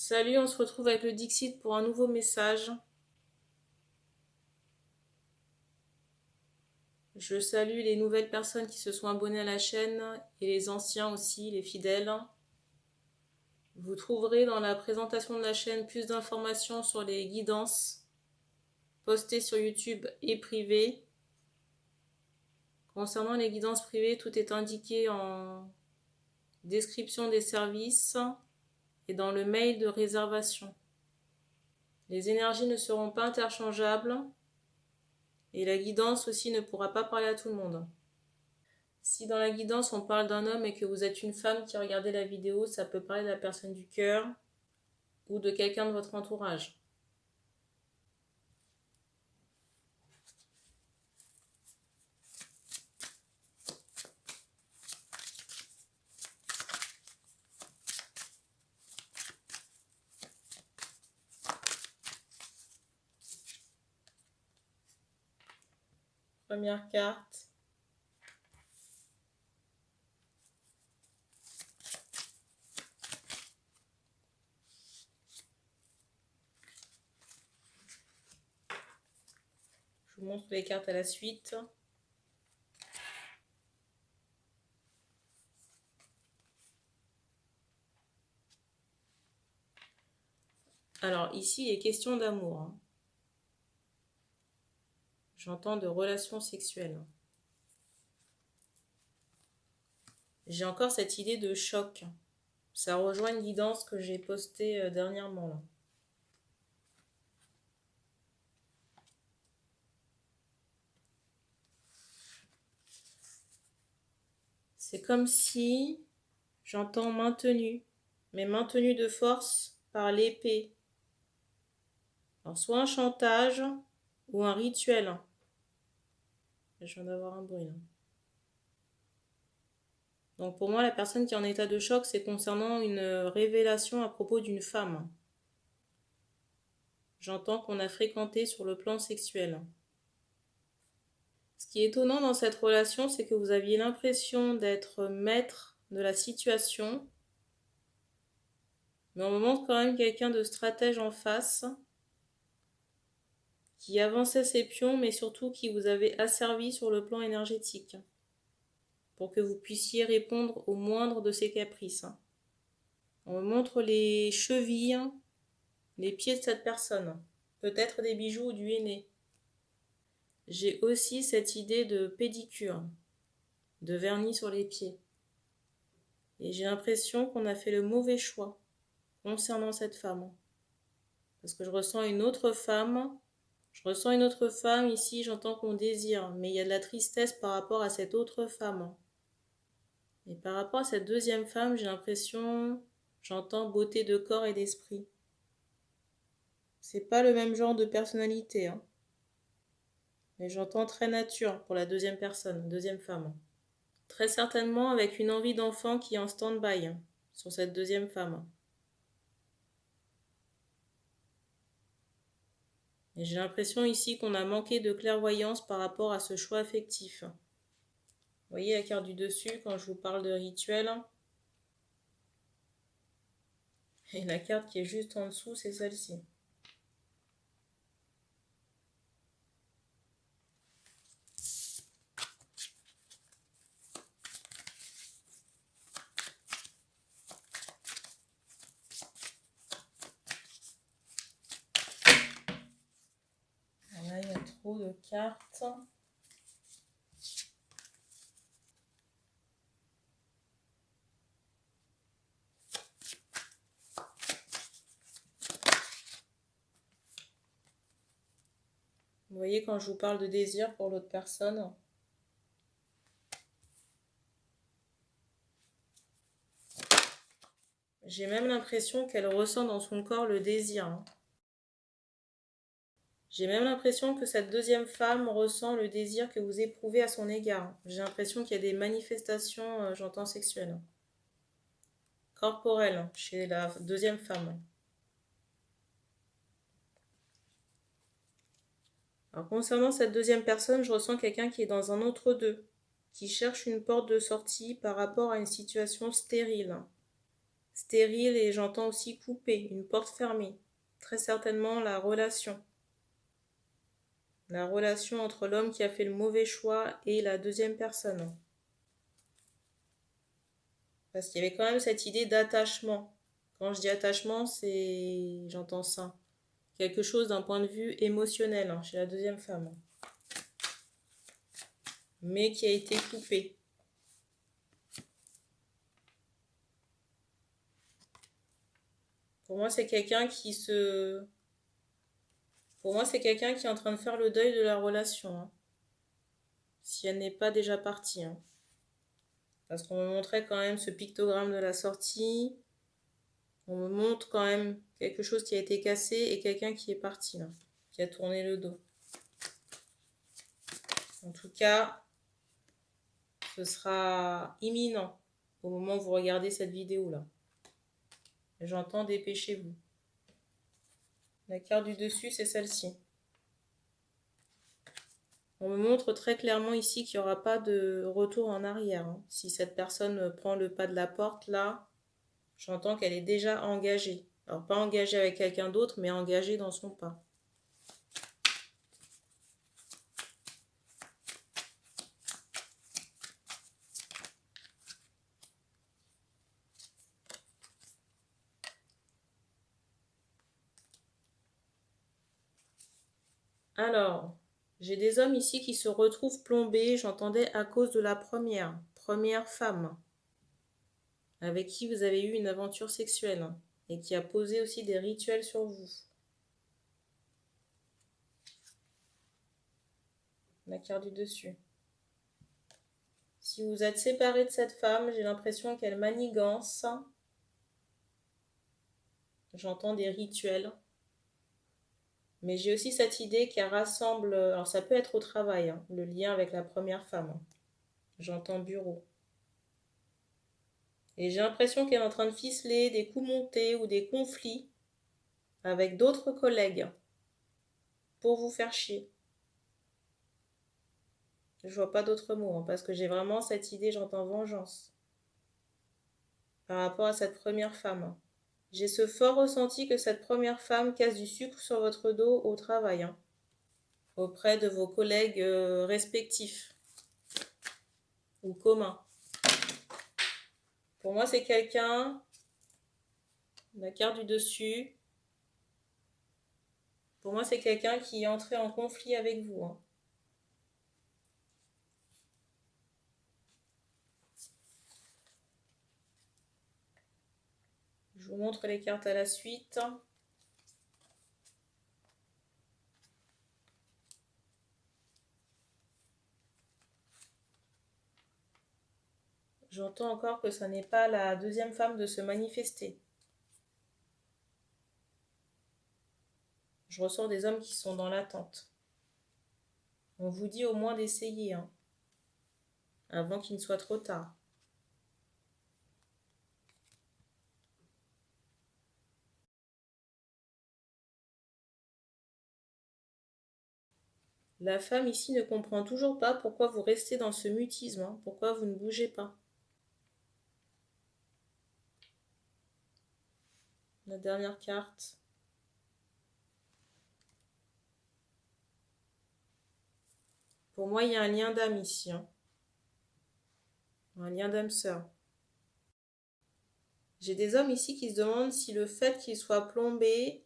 Salut, on se retrouve avec le Dixit pour un nouveau message. Je salue les nouvelles personnes qui se sont abonnées à la chaîne et les anciens aussi, les fidèles. Vous trouverez dans la présentation de la chaîne plus d'informations sur les guidances postées sur YouTube et privées. Concernant les guidances privées, tout est indiqué en description des services et dans le mail de réservation. Les énergies ne seront pas interchangeables et la guidance aussi ne pourra pas parler à tout le monde. Si dans la guidance on parle d'un homme et que vous êtes une femme qui regardez la vidéo, ça peut parler de la personne du cœur ou de quelqu'un de votre entourage. Première carte. Je vous montre les cartes à la suite. Alors ici, il est question d'amour. J'entends de relations sexuelles. J'ai encore cette idée de choc. Ça rejoint une guidance que j'ai postée dernièrement là. C'est comme si j'entends maintenu, mais maintenu de force par l'épée. Alors soit un chantage ou un rituel. Je viens d'avoir un bruit là. Donc pour moi, la personne qui est en état de choc, c'est concernant une révélation à propos d'une femme. J'entends qu'on a fréquenté sur le plan sexuel. Ce qui est étonnant dans cette relation, c'est que vous aviez l'impression d'être maître de la situation, mais on me montre quand même quelqu'un de stratège en face, qui avançait ses pions, mais surtout qui vous avait asservi sur le plan énergétique, pour que vous puissiez répondre au moindre de ses caprices. On me montre les chevilles, les pieds de cette personne, peut-être des bijoux ou du henné. J'ai aussi cette idée de pédicure, de vernis sur les pieds. Et j'ai l'impression qu'on a fait le mauvais choix concernant cette femme. Parce que je ressens une autre femme. Je ressens une autre femme ici, j'entends qu'on désire. Mais il y a de la tristesse par rapport à cette autre femme. Et par rapport à cette deuxième femme, j'ai l'impression, j'entends beauté de corps et d'esprit. C'est pas le même genre de personnalité, hein. Mais j'entends très nature pour la deuxième personne, deuxième femme. Très certainement avec une envie d'enfant qui est en stand-by sur cette deuxième femme. Et j'ai l'impression ici qu'on a manqué de clairvoyance par rapport à ce choix affectif. Vous voyez la carte du dessus quand je vous parle de rituel. Et la carte qui est juste en dessous, c'est celle-ci. Là, il y a trop de cartes. Vous voyez quand je vous parle de désir pour l'autre personne. J'ai même l'impression qu'elle ressent dans son corps le désir. J'ai même l'impression que cette deuxième femme ressent le désir que vous éprouvez à son égard. J'ai l'impression qu'il y a des manifestations, j'entends, sexuelles. Corporelles chez la deuxième femme. Alors concernant cette deuxième personne, je ressens quelqu'un qui est dans un entre-deux, qui cherche une porte de sortie par rapport à une situation stérile. Stérile et j'entends aussi coupé, une porte fermée. Très certainement la relation. La relation entre l'homme qui a fait le mauvais choix et la deuxième personne. Parce qu'il y avait quand même cette idée d'attachement. Quand je dis attachement, j'entends ça. Quelque chose d'un point de vue émotionnel chez la deuxième femme. Mais qui a été coupé. Pour moi, c'est quelqu'un Pour moi, c'est quelqu'un qui est en train de faire le deuil de la relation. Si elle n'est pas déjà partie. Parce qu'on me montrait quand même ce pictogramme de la sortie. On me montre quand même quelque chose qui a été cassé et quelqu'un qui est parti, là, qui a tourné le dos. En tout cas, ce sera imminent au moment où vous regardez cette vidéo-là. J'entends dépêchez-vous. La carte du dessus, c'est celle-ci. On me montre très clairement ici qu'il n'y aura pas de retour en arrière. Si cette personne prend le pas de la porte, là, j'entends qu'elle est déjà engagée. Alors, pas engagée avec quelqu'un d'autre, mais engagée dans son pas. Alors, j'ai des hommes ici qui se retrouvent plombés, j'entendais à cause de la première femme, avec qui vous avez eu une aventure sexuelle, et qui a posé aussi des rituels sur vous. La carte du dessus. Si vous êtes séparé de cette femme, j'ai l'impression qu'elle manigance. J'entends des rituels. Mais j'ai aussi cette idée qu'elle rassemble, alors ça peut être au travail, le lien avec la première femme. J'entends bureau. Et j'ai l'impression qu'elle est en train de ficeler des coups montés ou des conflits avec d'autres collègues pour vous faire chier. Je vois pas d'autres mots, parce que j'ai vraiment cette idée, j'entends vengeance par rapport à cette première femme. J'ai ce fort ressenti que cette première femme casse du sucre sur votre dos au travail, auprès de vos collègues respectifs ou communs. Pour moi, c'est quelqu'un, la carte du dessus, pour moi, c'est quelqu'un qui est entré en conflit avec vous. Je vous montre les cartes à la suite. J'entends encore que ça n'est pas la deuxième femme de se manifester. Je ressens des hommes qui sont dans l'attente. On vous dit au moins d'essayer, avant qu'il ne soit trop tard. La femme ici ne comprend toujours pas pourquoi vous restez dans ce mutisme, pourquoi vous ne bougez pas. La dernière carte. Pour moi, il y a un lien d'âme ici. Un lien d'âme sœur. J'ai des hommes ici qui se demandent si le fait qu'il soit plombé,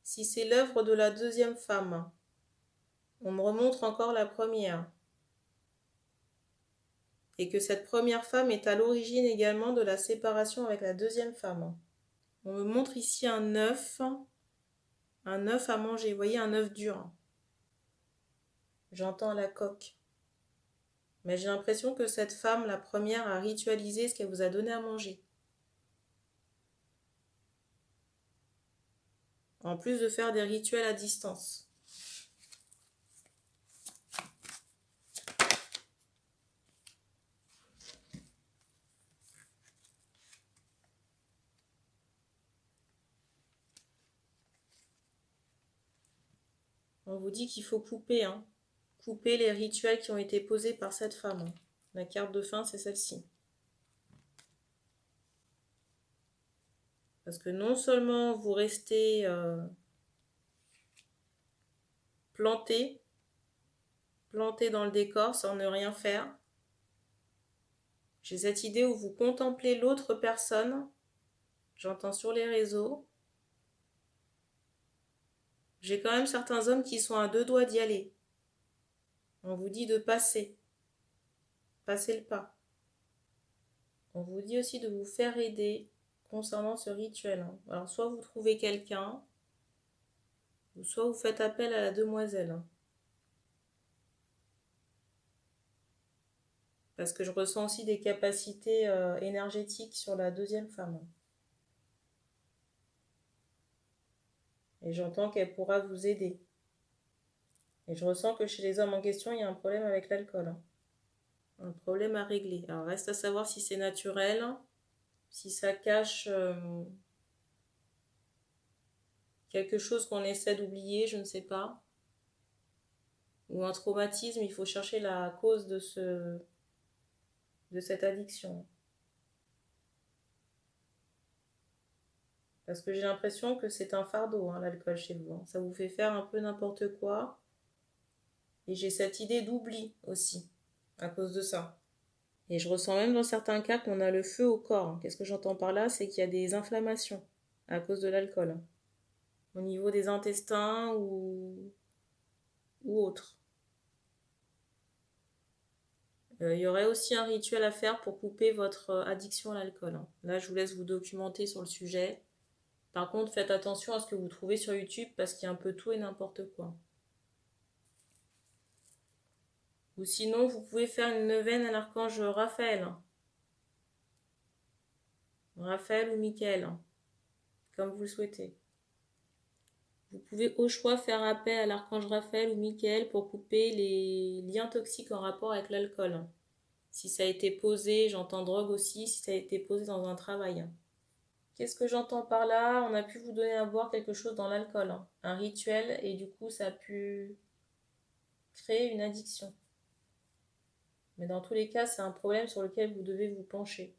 si c'est l'œuvre de la deuxième femme. On me remontre encore la première. Et que cette première femme est à l'origine également de la séparation avec la deuxième femme. On me montre ici un œuf à manger. Vous voyez, un œuf dur. J'entends la coque. Mais j'ai l'impression que cette femme, la première, a ritualisé ce qu'elle vous a donné à manger. En plus de faire des rituels à distance. On vous dit qu'il faut couper, couper les rituels qui ont été posés par cette femme. La carte de fin, c'est celle-ci. Parce que non seulement vous restez planté dans le décor sans ne rien faire. J'ai cette idée où vous contemplez l'autre personne, j'entends sur les réseaux. J'ai quand même certains hommes qui sont à 2 doigts d'y aller. On vous dit de passer le pas. On vous dit aussi de vous faire aider concernant ce rituel. Alors soit vous trouvez quelqu'un, ou soit vous faites appel à la demoiselle. Parce que je ressens aussi des capacités énergétiques sur la deuxième femme. Et j'entends qu'elle pourra vous aider. Et je ressens que chez les hommes en question, il y a un problème avec l'alcool. Un problème à régler. Alors reste à savoir si c'est naturel, si ça cache quelque chose qu'on essaie d'oublier, je ne sais pas. Ou un traumatisme, il faut chercher la cause de cette addiction. Parce que j'ai l'impression que c'est un fardeau, l'alcool chez vous. Ça vous fait faire un peu n'importe quoi. Et j'ai cette idée d'oubli aussi, à cause de ça. Et je ressens même dans certains cas qu'on a le feu au corps. Qu'est-ce que j'entends par là? C'est qu'il y a des inflammations à cause de l'alcool. Au niveau des intestins ou autre. Il y aurait aussi un rituel à faire pour couper votre addiction à l'alcool. Là, je vous laisse vous documenter sur le sujet. Par contre, faites attention à ce que vous trouvez sur YouTube parce qu'il y a un peu tout et n'importe quoi. Ou sinon, vous pouvez faire une neuvaine à l'archange Raphaël. Raphaël ou Michael, comme vous le souhaitez. Vous pouvez au choix faire appel à l'archange Raphaël ou Michael pour couper les liens toxiques en rapport avec l'alcool. Si ça a été posé, j'entends drogue aussi, si ça a été posé dans un travail. Qu'est-ce que j'entends par là? On a pu vous donner à boire quelque chose dans l'alcool, un rituel, et du coup ça a pu créer une addiction. Mais dans tous les cas, c'est un problème sur lequel vous devez vous pencher.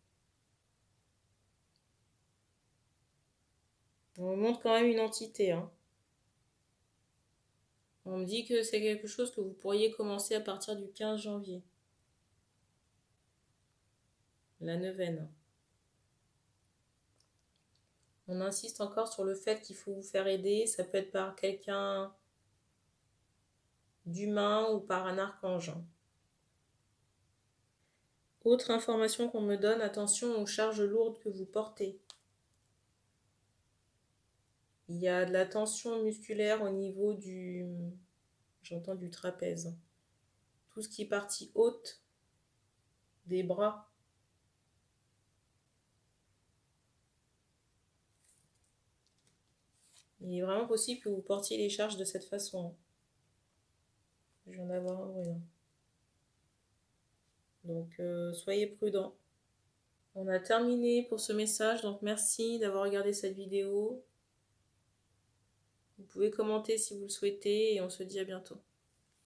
On me montre quand même une entité. On me dit que c'est quelque chose que vous pourriez commencer à partir du 15 janvier. La neuvaine. On insiste encore sur le fait qu'il faut vous faire aider. Ça peut être par quelqu'un d'humain ou par un archange. Autre information qu'on me donne, attention aux charges lourdes que vous portez. Il y a de la tension musculaire au niveau j'entends du trapèze. Tout ce qui est partie haute des bras. Il est vraiment possible que vous portiez les charges de cette façon. Je viens d'avoir un bruit. Donc, soyez prudents. On a terminé pour ce message, donc merci d'avoir regardé cette vidéo. Vous pouvez commenter si vous le souhaitez et on se dit à bientôt.